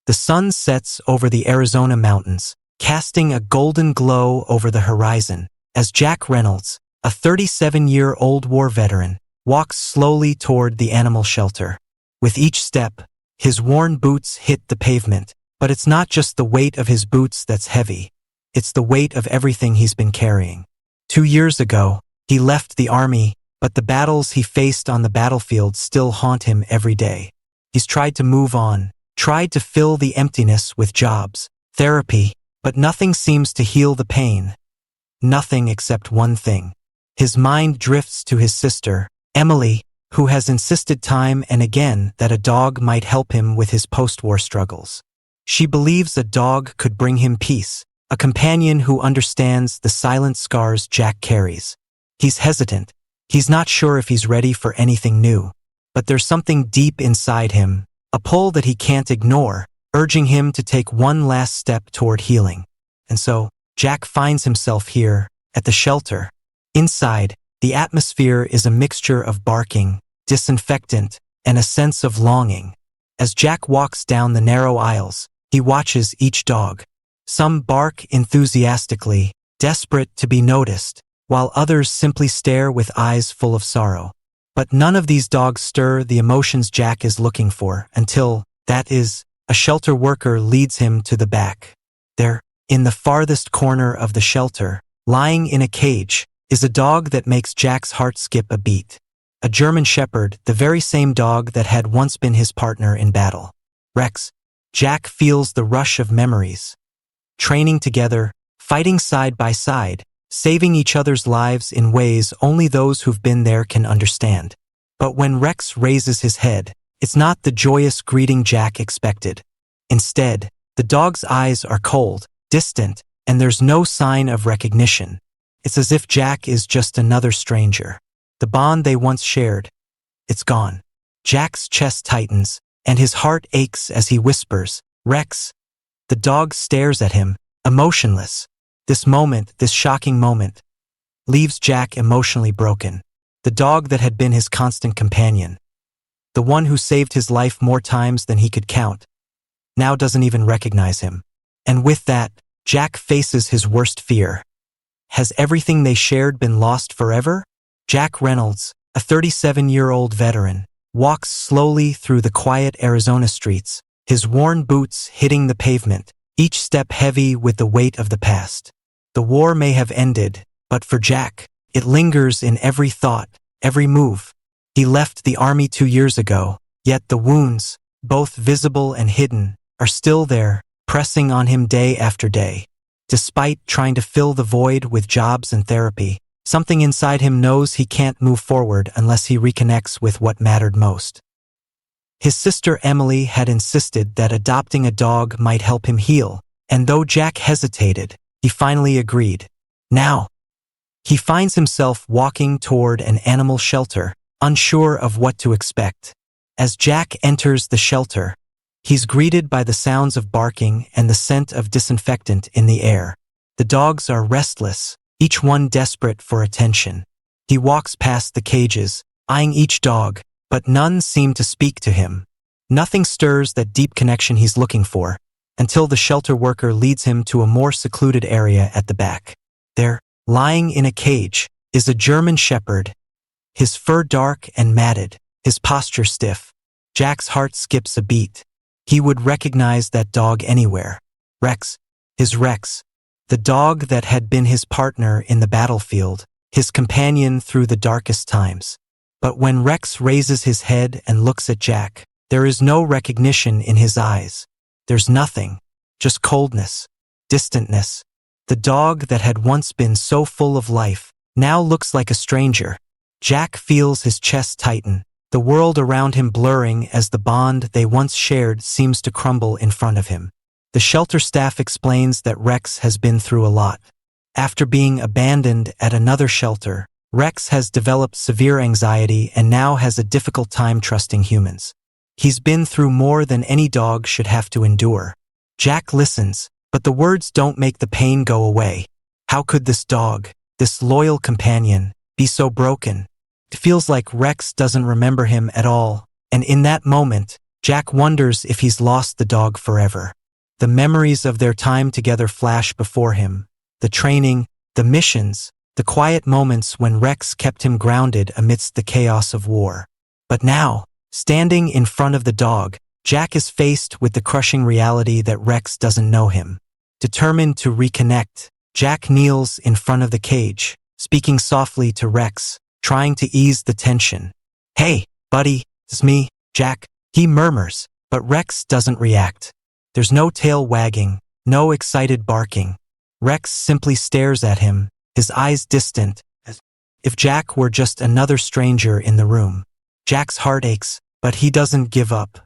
The sun sets over the Arizona mountains, casting a golden glow over the horizon, as Jack Reynolds, a 37-year-old war veteran, walks slowly toward the animal shelter. With each step, his worn boots hit the pavement, but it's not just the weight of his boots that's heavy. It's the weight of everything he's been carrying. 2 years ago, he left the army, but the battles he faced on the battlefield still haunt him every day. He's tried to move on, tried to fill the emptiness with jobs, therapy, but nothing seems to heal the pain. Nothing except one thing. His mind drifts to his sister, Emily, who has insisted time and again that a dog might help him with his post-war struggles. She believes a dog could bring him peace, a companion who understands the silent scars Jack carries. He's hesitant. He's not sure if he's ready for anything new. But there's something deep inside him, a pull that he can't ignore, urging him to take one last step toward healing. And so, Jack finds himself here, at the shelter. Inside, the atmosphere is a mixture of barking, disinfectant, and a sense of longing. As Jack walks down the narrow aisles, he watches each dog. Some bark enthusiastically, desperate to be noticed, while others simply stare with eyes full of sorrow. But none of these dogs stir the emotions Jack is looking for until, that is, a shelter worker leads him to the back. There, in the farthest corner of the shelter, lying in a cage, is a dog that makes Jack's heart skip a beat. A German Shepherd, the very same dog that had once been his partner in battle. Rex. Jack feels the rush of memories. Training together, fighting side by side, saving each other's lives in ways only those who've been there can understand. But when Rex raises his head, it's not the joyous greeting Jack expected. Instead, the dog's eyes are cold, distant, and there's no sign of recognition. It's as if Jack is just another stranger. The bond they once shared, it's gone. Jack's chest tightens, and his heart aches as he whispers, "Rex." The dog stares at him, emotionless. This moment, this shocking moment, leaves Jack emotionally broken. The dog that had been his constant companion, the one who saved his life more times than he could count, now doesn't even recognize him. And with that, Jack faces his worst fear. Has everything they shared been lost forever? Jack Reynolds, a 37-year-old veteran, walks slowly through the quiet Arizona streets, his worn boots hitting the pavement, each step heavy with the weight of the past. The war may have ended, but for Jack, it lingers in every thought, every move. He left the army 2 years ago, yet the wounds, both visible and hidden, are still there, pressing on him day after day. Despite trying to fill the void with jobs and therapy, something inside him knows he can't move forward unless he reconnects with what mattered most. His sister Emily had insisted that adopting a dog might help him heal, and though Jack hesitated, he finally agreed. Now, he finds himself walking toward an animal shelter, unsure of what to expect. As Jack enters the shelter, he's greeted by the sounds of barking and the scent of disinfectant in the air. The dogs are restless, each one desperate for attention. He walks past the cages, eyeing each dog, but none seem to speak to him. Nothing stirs that deep connection he's looking for, until the shelter worker leads him to a more secluded area at the back. There, lying in a cage, is a German Shepherd, his fur dark and matted, his posture stiff. Jack's heart skips a beat. He would recognize that dog anywhere. Rex, his Rex, the dog that had been his partner in the battlefield, his companion through the darkest times. But when Rex raises his head and looks at Jack, there is no recognition in his eyes. There's nothing, just coldness, distantness. The dog that had once been so full of life now looks like a stranger. Jack feels his chest tighten, the world around him blurring as the bond they once shared seems to crumble in front of him. The shelter staff explains that Rex has been through a lot. After being abandoned at another shelter, Rex has developed severe anxiety and now has a difficult time trusting humans. He's been through more than any dog should have to endure. Jack listens, but the words don't make the pain go away. How could this dog, this loyal companion, be so broken? It feels like Rex doesn't remember him at all, and in that moment, Jack wonders if he's lost the dog forever. The memories of their time together flash before him. The training, the missions, the quiet moments when Rex kept him grounded amidst the chaos of war. But now, standing in front of the dog, Jack is faced with the crushing reality that Rex doesn't know him. Determined to reconnect, Jack kneels in front of the cage, speaking softly to Rex, trying to ease the tension. "Hey, buddy, it's me, Jack," he murmurs, but Rex doesn't react. There's no tail wagging, no excited barking. Rex simply stares at him, his eyes distant, as if Jack were just another stranger in the room. Jack's heart aches, but he doesn't give up.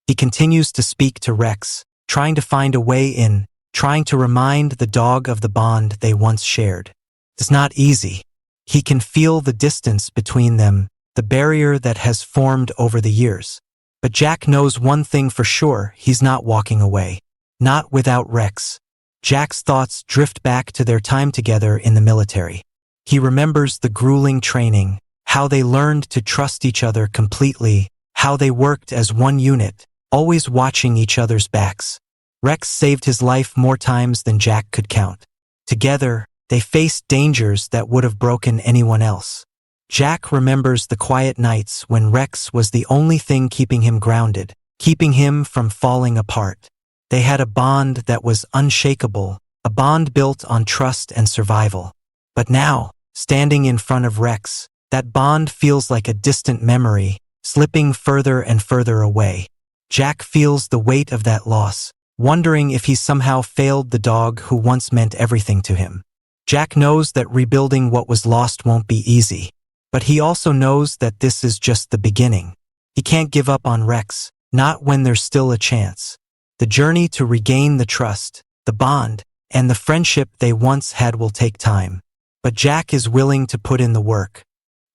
He continues to speak to Rex, trying to find a way in, trying to remind the dog of the bond they once shared. It's not easy. He can feel the distance between them, the barrier that has formed over the years. But Jack knows one thing for sure: he's not walking away. Not without Rex. Jack's thoughts drift back to their time together in the military. He remembers the grueling training, how they learned to trust each other completely, how they worked as one unit, always watching each other's backs. Rex saved his life more times than Jack could count. Together, they faced dangers that would have broken anyone else. Jack remembers the quiet nights when Rex was the only thing keeping him grounded, keeping him from falling apart. They had a bond that was unshakable, a bond built on trust and survival. But now, standing in front of Rex, that bond feels like a distant memory, slipping further and further away. Jack feels the weight of that loss, wondering if he's somehow failed the dog who once meant everything to him. Jack knows that rebuilding what was lost won't be easy. But he also knows that this is just the beginning. He can't give up on Rex, not when there's still a chance. The journey to regain the trust, the bond, and the friendship they once had will take time. But Jack is willing to put in the work.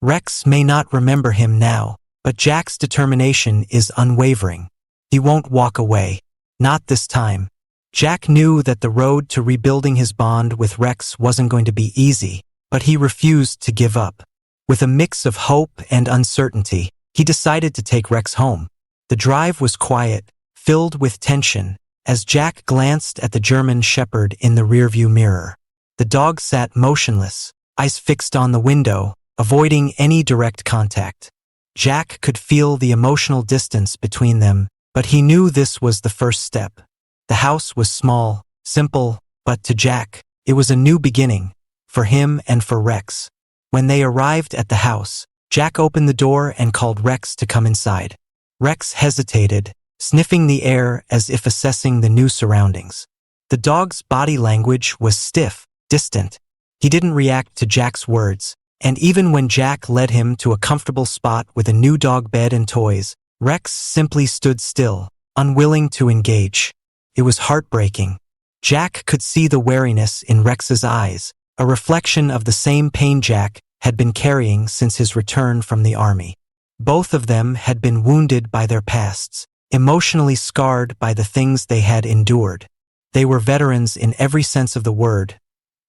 Rex may not remember him now, but Jack's determination is unwavering. He won't walk away. Not this time. Jack knew that the road to rebuilding his bond with Rex wasn't going to be easy, but he refused to give up. With a mix of hope and uncertainty, he decided to take Rex home. The drive was quiet, filled with tension, as Jack glanced at the German shepherd in the rearview mirror. The dog sat motionless, eyes fixed on the window, avoiding any direct contact. Jack could feel the emotional distance between them, but he knew this was the first step. The house was small, simple, but to Jack, it was a new beginning, for him and for Rex. When they arrived at the house, Jack opened the door and called Rex to come inside. Rex hesitated, sniffing the air as if assessing the new surroundings. The dog's body language was stiff, distant. He didn't react to Jack's words, and even when Jack led him to a comfortable spot with a new dog bed and toys, Rex simply stood still, unwilling to engage. It was heartbreaking. Jack could see the wariness in Rex's eyes, a reflection of the same pain Jack had been carrying since his return from the army. Both of them had been wounded by their pasts, emotionally scarred by the things they had endured. They were veterans in every sense of the word,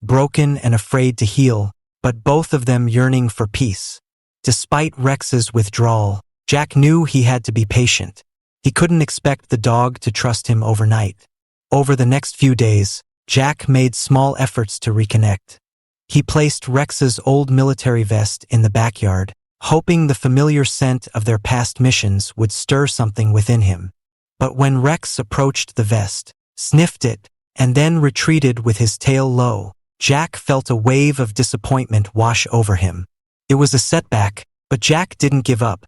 broken and afraid to heal, but both of them yearning for peace. Despite Rex's withdrawal, Jack knew he had to be patient. He couldn't expect the dog to trust him overnight. Over the next few days, Jack made small efforts to reconnect. He placed Rex's old military vest in the backyard, hoping the familiar scent of their past missions would stir something within him. But when Rex approached the vest, sniffed it, and then retreated with his tail low, Jack felt a wave of disappointment wash over him. It was a setback, but Jack didn't give up.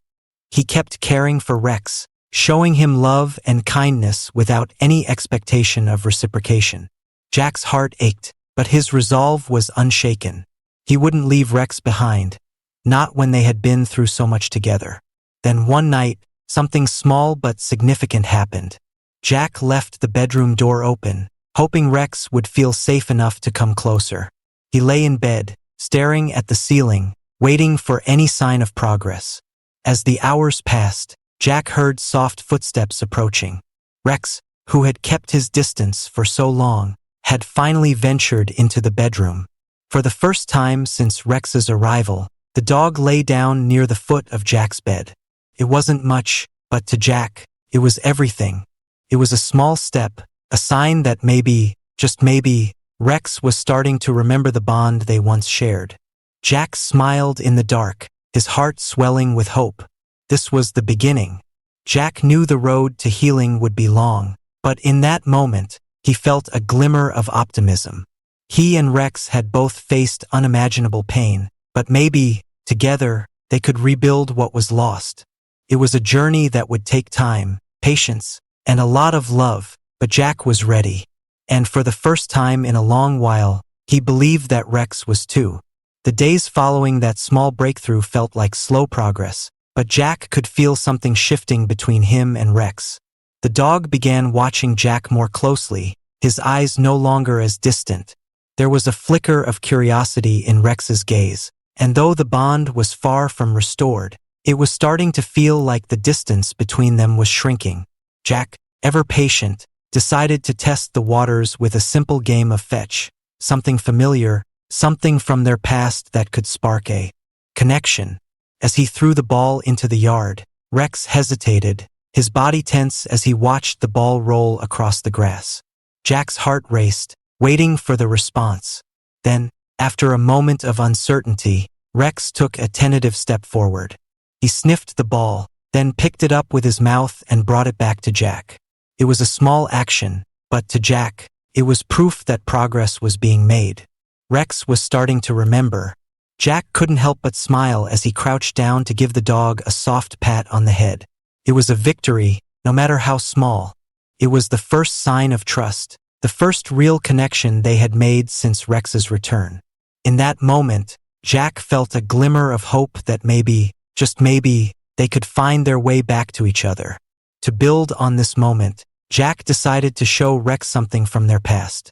He kept caring for Rex, showing him love and kindness without any expectation of reciprocation. Jack's heart ached, but his resolve was unshaken. He wouldn't leave Rex behind, not when they had been through so much together. Then one night, something small but significant happened. Jack left the bedroom door open, hoping Rex would feel safe enough to come closer. He lay in bed, staring at the ceiling, waiting for any sign of progress. As the hours passed, Jack heard soft footsteps approaching. Rex, who had kept his distance for so long, had finally ventured into the bedroom. For the first time since Rex's arrival, the dog lay down near the foot of Jack's bed. It wasn't much, but to Jack, It was everything. It was a small step, a sign that maybe, just maybe, Rex was starting to remember the bond they once shared. Jack smiled in the dark, his heart swelling with hope. This was the beginning. Jack knew the road to healing would be long, but in that moment, he felt a glimmer of optimism. He and Rex had both faced unimaginable pain, but maybe, together, they could rebuild what was lost. It was a journey that would take time, patience, and a lot of love, but Jack was ready. And for the first time in a long while, he believed that Rex was too. The days following that small breakthrough felt like slow progress, but Jack could feel something shifting between him and Rex. The dog began watching Jack more closely, his eyes no longer as distant. There was a flicker of curiosity in Rex's gaze, and though the bond was far from restored, it was starting to feel like the distance between them was shrinking. Jack, ever patient, decided to test the waters with a simple game of fetch, something familiar, something from their past that could spark a connection. As he threw the ball into the yard, Rex hesitated, his body tense as he watched the ball roll across the grass. Jack's heart raced, waiting for the response. Then, after a moment of uncertainty, Rex took a tentative step forward. He sniffed the ball, then picked it up with his mouth and brought it back to Jack. It was a small action, but to Jack, it was proof that progress was being made. Rex was starting to remember. Jack couldn't help but smile as he crouched down to give the dog a soft pat on the head. It was a victory, no matter how small. It was the first sign of trust, the first real connection they had made since Rex's return. In that moment, Jack felt a glimmer of hope that maybe, just maybe, they could find their way back to each other. To build on this moment, Jack decided to show Rex something from their past.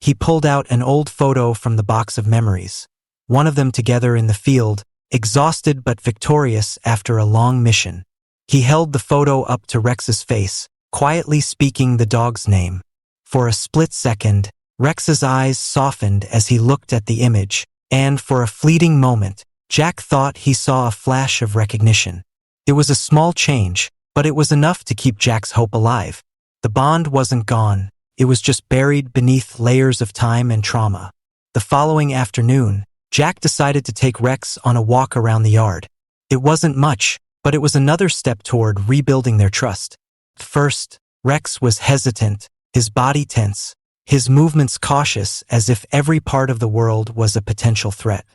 He pulled out an old photo from the box of memories, one of them together in the field, exhausted but victorious after a long mission. He held the photo up to Rex's face, quietly speaking the dog's name. For a split second, Rex's eyes softened as he looked at the image, and for a fleeting moment, Jack thought he saw a flash of recognition. It was a small change, but it was enough to keep Jack's hope alive. The bond wasn't gone, it was just buried beneath layers of time and trauma. The following afternoon, Jack decided to take Rex on a walk around the yard. It wasn't much, but it was another step toward rebuilding their trust. First, Rex was hesitant, his body tense, his movements cautious as if every part of the world was a potential threat.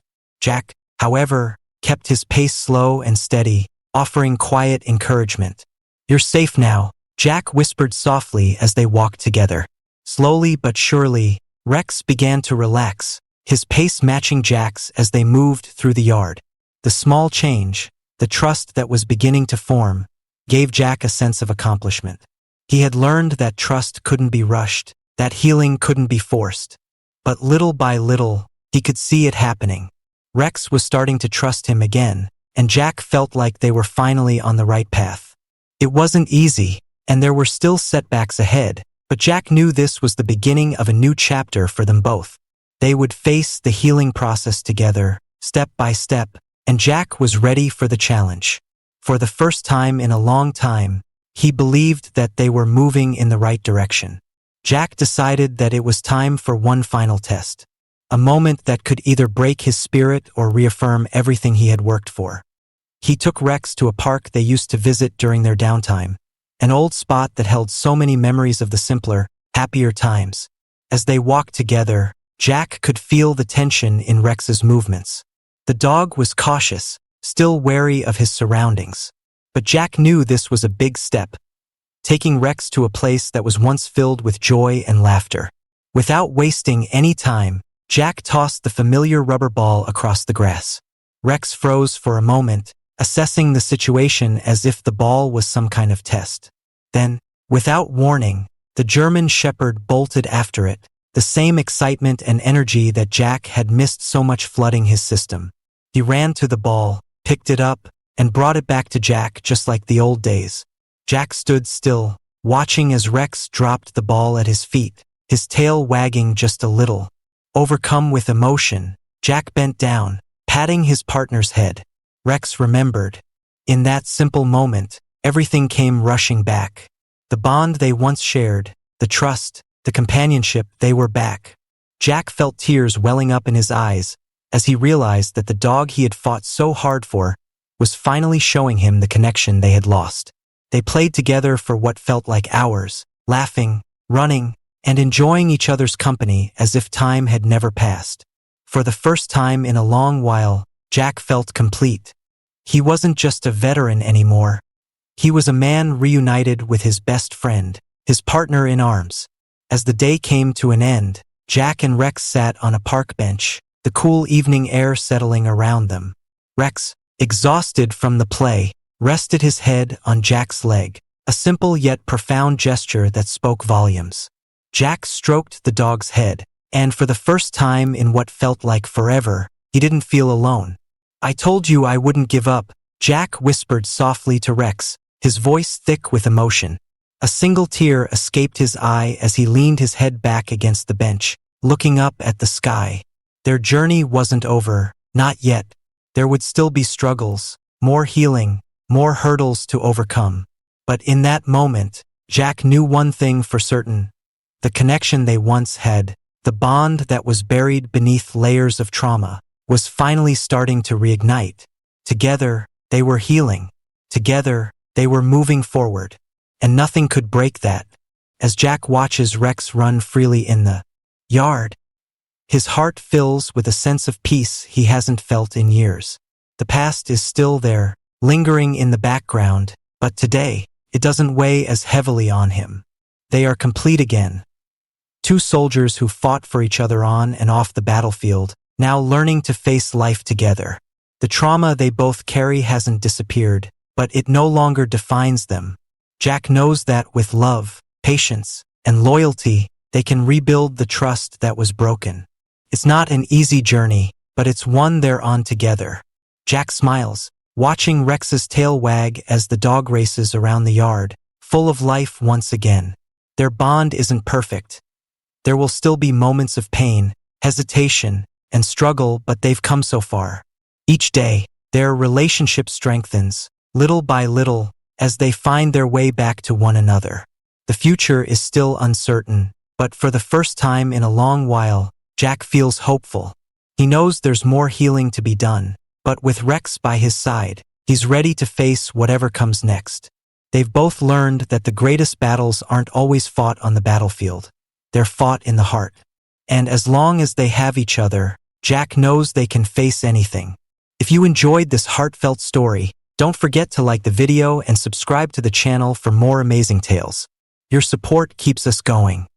Jack, however, kept his pace slow and steady, offering quiet encouragement. "You're safe now," Jack whispered softly as they walked together. Slowly but surely, Rex began to relax, his pace matching Jack's as they moved through the yard. The small change, the trust that was beginning to form, gave Jack a sense of accomplishment. He had learned that trust couldn't be rushed, that healing couldn't be forced. But little by little, he could see it happening. Rex was starting to trust him again, and Jack felt like they were finally on the right path. It wasn't easy, and there were still setbacks ahead, but Jack knew this was the beginning of a new chapter for them both. They would face the healing process together, step by step, and Jack was ready for the challenge. For the first time in a long time, he believed that they were moving in the right direction. Jack decided that it was time for one final test, a moment that could either break his spirit or reaffirm everything he had worked for. He took Rex to a park they used to visit during their downtime, an old spot that held so many memories of the simpler, happier times. As they walked together, Jack could feel the tension in Rex's movements. The dog was cautious, still wary of his surroundings. But Jack knew this was a big step, taking Rex to a place that was once filled with joy and laughter. Without wasting any time, Jack tossed the familiar rubber ball across the grass. Rex froze for a moment, assessing the situation as if the ball was some kind of test. Then, without warning, the German Shepherd bolted after it, the same excitement and energy that Jack had missed so much flooding his system. He ran to the ball, picked it up, and brought it back to Jack just like the old days. Jack stood still, watching as Rex dropped the ball at his feet, his tail wagging just a little. Overcome with emotion, Jack bent down, patting his partner's head. Rex remembered. In that simple moment, Everything came rushing back. The bond they once shared, the trust, the companionship, they were back. Jack felt tears welling up in his eyes as he realized that the dog he had fought so hard for was finally showing him the connection they had lost. They played together for what felt like hours, laughing, running, and enjoying each other's company as if time had never passed. For the first time in a long while, Jack felt complete. He wasn't just a veteran anymore. He was a man reunited with his best friend, his partner in arms. As the day came to an end, Jack and Rex sat on a park bench, the cool evening air settling around them. Rex, exhausted from the play, rested his head on Jack's leg, a simple yet profound gesture that spoke volumes. Jack stroked the dog's head, and for the first time in what felt like forever, he didn't feel alone. "I told you I wouldn't give up," Jack whispered softly to Rex, his voice thick with emotion. A single tear escaped his eye as he leaned his head back against the bench, looking up at the sky. Their journey wasn't over, not yet. There would still be struggles, more healing, more hurdles to overcome. But in that moment, Jack knew one thing for certain. The connection they once had, the bond that was buried beneath layers of trauma, was finally starting to reignite. Together, they were healing. Together, they were moving forward. And nothing could break that. As Jack watches Rex run freely in the yard, his heart fills with a sense of peace he hasn't felt in years. The past is still there, lingering in the background, but today, it doesn't weigh as heavily on him. They are complete again. Two soldiers who fought for each other on and off the battlefield, now learning to face life together. The trauma they both carry hasn't disappeared, but it no longer defines them. Jack knows that with love, patience, and loyalty, they can rebuild the trust that was broken. It's not an easy journey, but it's one they're on together. Jack smiles, watching Rex's tail wag as the dog races around the yard, full of life once again. Their bond isn't perfect. There will still be moments of pain, hesitation, and struggle, but they've come so far. Each day, their relationship strengthens, little by little, as they find their way back to one another. The future is still uncertain, but for the first time in a long while, Jack feels hopeful. He knows there's more healing to be done, but with Rex by his side, he's ready to face whatever comes next. They've both learned that the greatest battles aren't always fought on the battlefield. They're fought in the heart. And as long as they have each other, Jack knows they can face anything. If you enjoyed this heartfelt story, don't forget to like the video and subscribe to the channel for more amazing tales. Your support keeps us going.